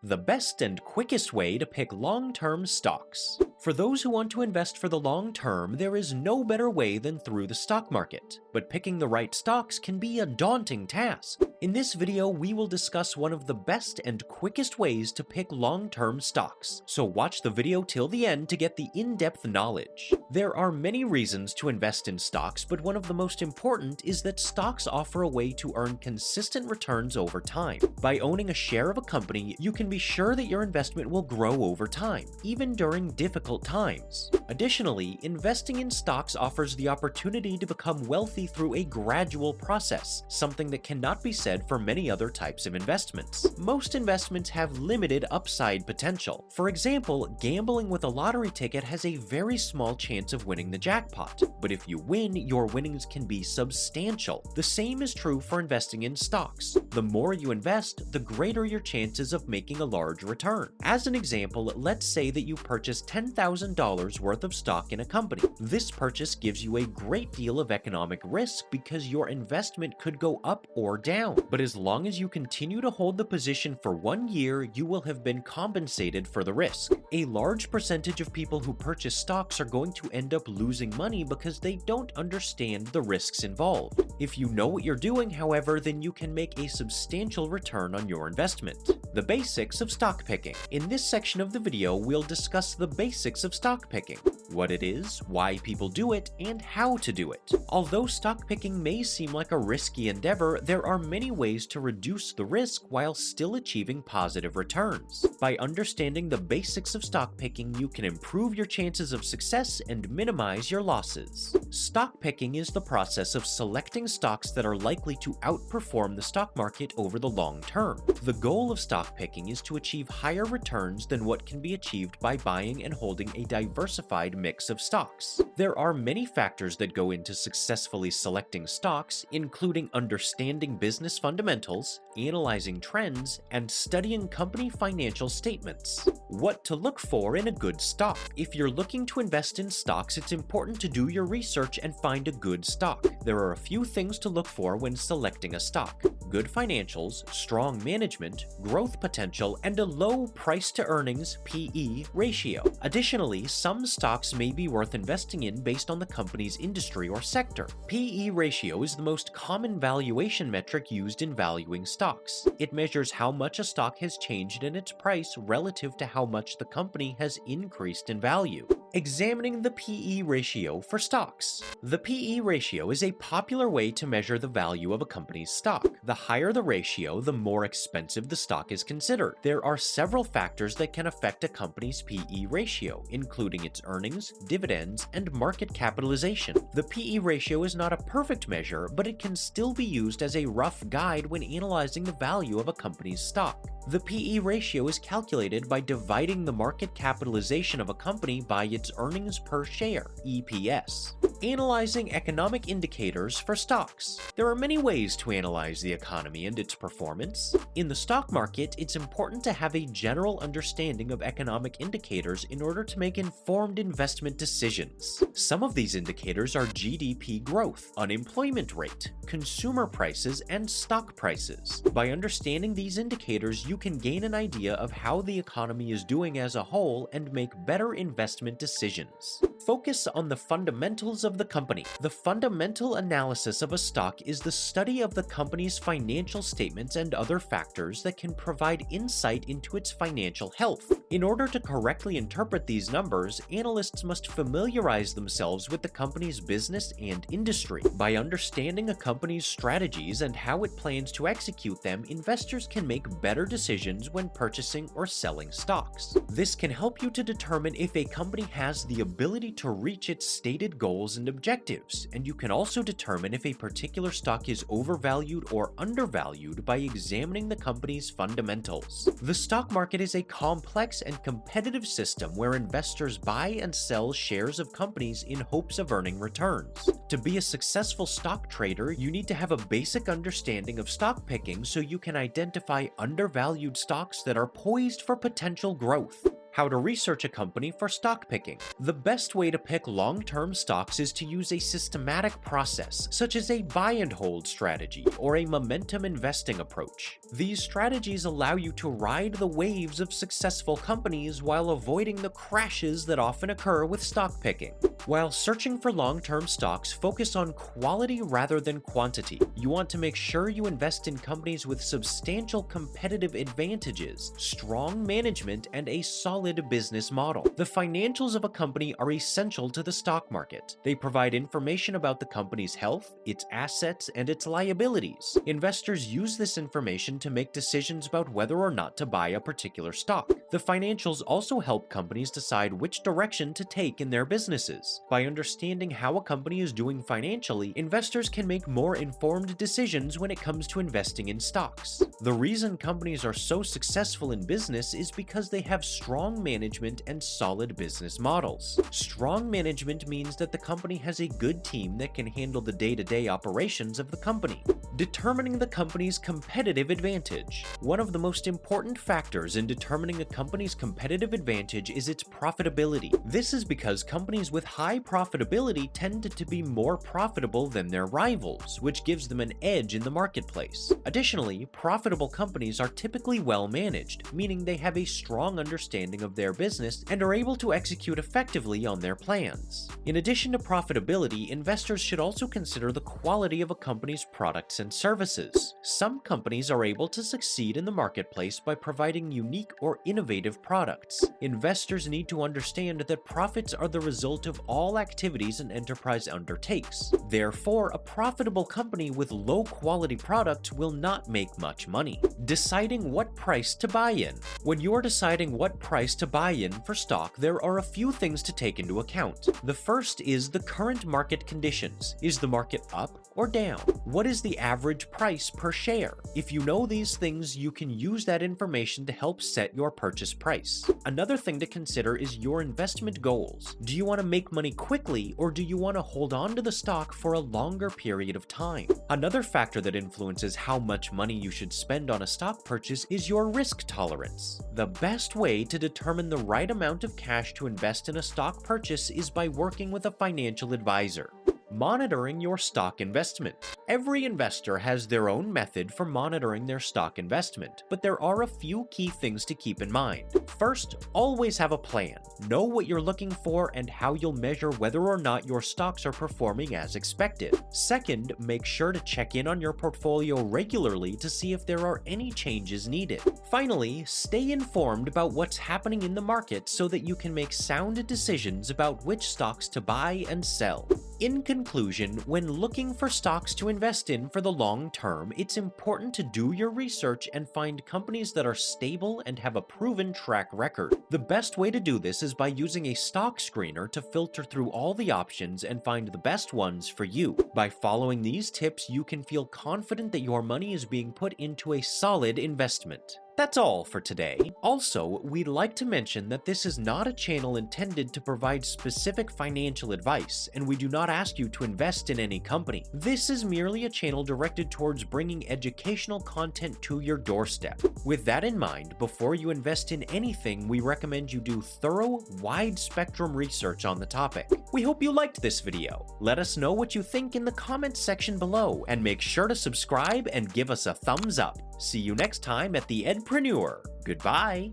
The best and quickest way to pick long-term stocks. For those who want to invest for the long term, there is no better way than through the stock market. But picking the right stocks can be a daunting task. In this video, we will discuss one of the best and quickest ways to pick long-term stocks. So watch the video till the end to get the in-depth knowledge. There are many reasons to invest in stocks, but one of the most important is that stocks offer a way to earn consistent returns over time. By owning a share of a company, you can be sure that your investment will grow over time, even during difficult times. Additionally, investing in stocks offers the opportunity to become wealthy through a gradual process, something that cannot be said for many other types of investments. Most investments have limited upside potential. For example, gambling with a lottery ticket has a very small chance of winning the jackpot, but if you win, your winnings can be substantial. The same is true for investing in stocks. The more you invest, the greater your chances of making a large return. As an example, let's say that you purchase $10,000 worth of stock in a company. This purchase gives you a great deal of economic risk because your investment could go up or down. But as long as you continue to hold the position for 1 year, you will have been compensated for the risk. A large percentage of people who purchase stocks are going to end up losing money because they don't understand the risks involved. If you know what you're doing, however, then you can make a substantial return on your investment. The basics of stock picking. In this section of the video, we'll discuss the basics of stock picking, what it is, why people do it, and how to do it. Although stock picking may seem like a risky endeavor, there are many ways to reduce the risk while still achieving positive returns. By understanding the basics of stock picking, you can improve your chances of success and minimize your losses. Stock picking is the process of selecting stocks that are likely to outperform the stock market over the long term. The goal of stock picking is to achieve higher returns than what can be achieved by buying and holding a diversified mix of stocks. There are many factors that go into successfully selecting stocks, including understanding business fundamentals, analyzing trends, and studying company financial statements. What to look for in a good stock. If you're looking to invest in stocks, it's important to do your research and find a good stock. There are a few things to look for when selecting a stock: good financials, strong management, growth potential, and a low price-to-earnings (PE) ratio. Additionally, some stocks may be worth investing in based on the company's industry or sector. PE ratio is the most common valuation metric used in valuing stocks. It measures how much a stock has changed in its price relative to how much the company has increased in value. Examining the PE ratio for stocks. The PE ratio is a popular way to measure the value of a company's stock. The higher the ratio, the more expensive the stock is considered. There are several factors that can affect a company's PE ratio, including its earnings, dividends, and market capitalization. The PE ratio is not a perfect measure, but it can still be used as a rough guide when analyzing the value of a company's stock. The PE ratio is calculated by dividing the market capitalization of a company by its earnings per share, EPS. Analyzing economic indicators for stocks. There are many ways to analyze the economy and its performance. In the stock market, it's important to have a general understanding of economic indicators in order to make informed investment decisions. Some of these indicators are GDP growth, unemployment rate, consumer prices, and stock prices. By understanding these indicators, you can gain an idea of how the economy is doing as a whole and make better investment decisions. Focus on the fundamentals of the company. The fundamental analysis of a stock is the study of the company's financial statements and other factors that can provide insight into its financial health. In order to correctly interpret these numbers, analysts must familiarize themselves with the company's business and industry. By understanding a company's strategies and how it plans to execute them, investors can make better decisions when purchasing or selling stocks. This can help you to determine if a company has the ability to reach its stated goals and objectives, and you can also determine if a particular stock is overvalued or undervalued by examining the company's fundamentals. The stock market is a complex and competitive system where investors buy and sell shares of companies in hopes of earning returns. To be a successful stock trader, you need to have a basic understanding of stock picking so you can identify undervalued stocks that are poised for potential growth. How to research a company for stock picking. The best way to pick long-term stocks is to use a systematic process, such as a buy and hold strategy or a momentum investing approach. These strategies allow you to ride the waves of successful companies while avoiding the crashes that often occur with stock picking. While searching for long-term stocks, focus on quality rather than quantity. You want to make sure you invest in companies with substantial competitive advantages, strong management, and a solid business model. The financials of a company are essential to the stock market. They provide information about the company's health, its assets, and its liabilities. Investors use this information to make decisions about whether or not to buy a particular stock. The financials also help companies decide which direction to take in their businesses. By understanding how a company is doing financially, investors can make more informed decisions when it comes to investing in stocks. The reason companies are so successful in business is because they have strong management and solid business models. Strong management means that the company has a good team that can handle the day-to-day operations of the company. Determining the company's competitive advantage. One of the most important factors in determining a company's competitive advantage is its profitability. This is because companies with high profitability tend to be more profitable than their rivals, which gives them an edge in the marketplace. Additionally, profitable companies are typically well managed, meaning they have a strong understanding of their business and are able to execute effectively on their plans. In addition to profitability, investors should also consider the quality of a company's products and services. Some companies are able to succeed in the marketplace by providing unique or innovative products. Investors need to understand that profits are the result of all activities an enterprise undertakes. Therefore, a profitable company with low-quality products will not make much money. Deciding what price to buy in. When you're deciding what price to buy in for stock, there are a few things to take into account. The first is the current market conditions. Is the market up or down? What is the average price per share? If you know these things, you can use that information to help set your purchase price. Another thing to consider is your investment goals. Do you want to make money quickly, or do you want to hold on to the stock for a longer period of time? Another factor that influences how much money you should spend on a stock purchase is your risk tolerance. The best way to determine the right amount of cash to invest in a stock purchase is by working with a financial advisor. Monitoring your stock investment. Every investor has their own method for monitoring their stock investment, but there are a few key things to keep in mind. First, always have a plan. Know what you're looking for and how you'll measure whether or not your stocks are performing as expected. Second, make sure to check in on your portfolio regularly to see if there are any changes needed. Finally, stay informed about what's happening in the market so that you can make sound decisions about which stocks to buy and sell. In conclusion, when looking for stocks to invest in for the long term, it's important to do your research and find companies that are stable and have a proven track record. The best way to do this is by using a stock screener to filter through all the options and find the best ones for you. By following these tips, you can feel confident that your money is being put into a solid investment. That's all for today. Also, we'd like to mention that this is not a channel intended to provide specific financial advice, and we do not ask you to invest in any company. This is merely a channel directed towards bringing educational content to your doorstep. With that in mind, before you invest in anything, we recommend you do thorough, wide-spectrum research on the topic. We hope you liked this video. Let us know what you think in the comments section below, and make sure to subscribe and give us a thumbs up. See you next time at the EdPreneur. Goodbye.